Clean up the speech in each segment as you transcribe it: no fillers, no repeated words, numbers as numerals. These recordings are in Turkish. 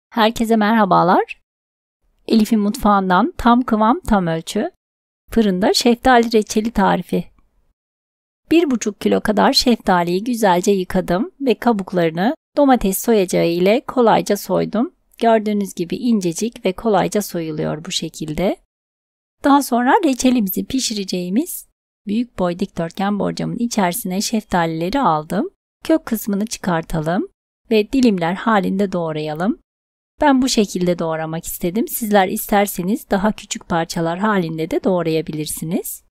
Herkese merhabalar. Elif'in mutfağından tam kıvam tam ölçü fırında şeftali reçeli tarifi. 1,5 kilo kadar şeftaliyi güzelce yıkadım ve kabuklarını domates soyacağı ile kolayca soydum. Gördüğünüz gibi incecik ve kolayca soyuluyor bu şekilde. Daha sonra reçelimizi pişireceğimiz büyük boy dikdörtgen borcamın içerisine şeftalileri aldım. Kök kısmını çıkartalım ve dilimler halinde doğrayalım. Ben bu şekilde doğramak istedim. Sizler isterseniz daha küçük parçalar halinde de doğrayabilirsiniz.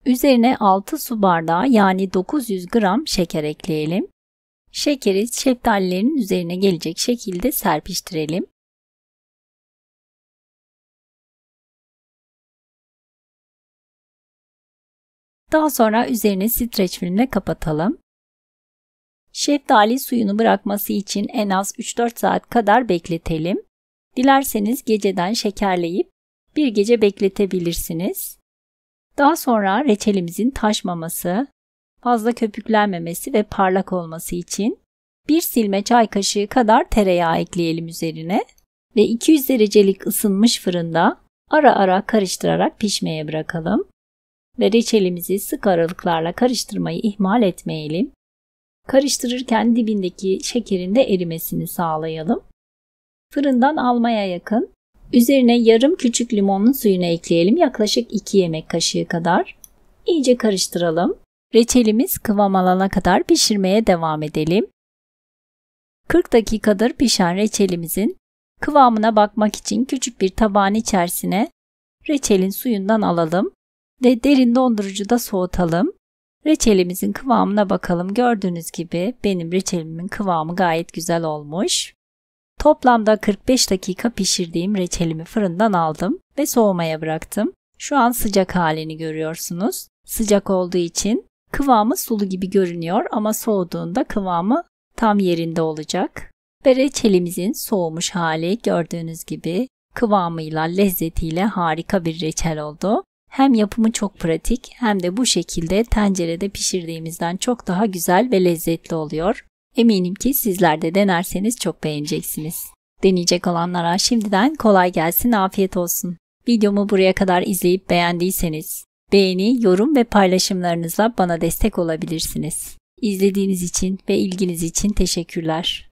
Üzerine 6 su bardağı yani 900 gram şeker ekleyelim. Şekeri şeftalilerin üzerine gelecek şekilde serpiştirelim. Daha sonra üzerine streç filmle kapatalım. Şeftali suyunu bırakması için en az 3-4 saat kadar bekletelim. Dilerseniz geceden şekerleyip bir gece bekletebilirsiniz. Daha sonra reçelimizin taşmaması, fazla köpüklenmemesi ve parlak olması için 1 silme çay kaşığı kadar tereyağı ekleyelim üzerine ve 200 derecelik ısınmış fırında ara ara karıştırarak pişmeye bırakalım. Ve reçelimizi sık aralıklarla karıştırmayı ihmal etmeyelim. Karıştırırken dibindeki şekerin de erimesini sağlayalım. Fırından almaya yakın. Üzerine yarım küçük limonun suyunu ekleyelim. Yaklaşık 2 yemek kaşığı kadar. İyice karıştıralım. Reçelimiz kıvam alana kadar pişirmeye devam edelim. 40 dakikadır pişen reçelimizin kıvamına bakmak için küçük bir tabağın içerisine reçelin suyundan alalım ve derin dondurucuda soğutalım. Reçelimizin kıvamına bakalım. Gördüğünüz gibi benim reçelimin kıvamı gayet güzel olmuş. Toplamda 45 dakika pişirdiğim reçelimi fırından aldım ve soğumaya bıraktım. Şu an sıcak halini görüyorsunuz. Sıcak olduğu için kıvamı sulu gibi görünüyor ama soğuduğunda kıvamı tam yerinde olacak. Ve reçelimizin soğumuş hali gördüğünüz gibi kıvamıyla, lezzetiyle harika bir reçel oldu. Hem yapımı çok pratik hem de bu şekilde tencerede pişirdiğimizden çok daha güzel ve lezzetli oluyor. Eminim ki sizler de denerseniz çok beğeneceksiniz. Deneyecek olanlara şimdiden kolay gelsin, afiyet olsun. Videomu buraya kadar izleyip beğendiyseniz beğeni, yorum ve paylaşımlarınızla bana destek olabilirsiniz. İzlediğiniz için ve ilginiz için teşekkürler.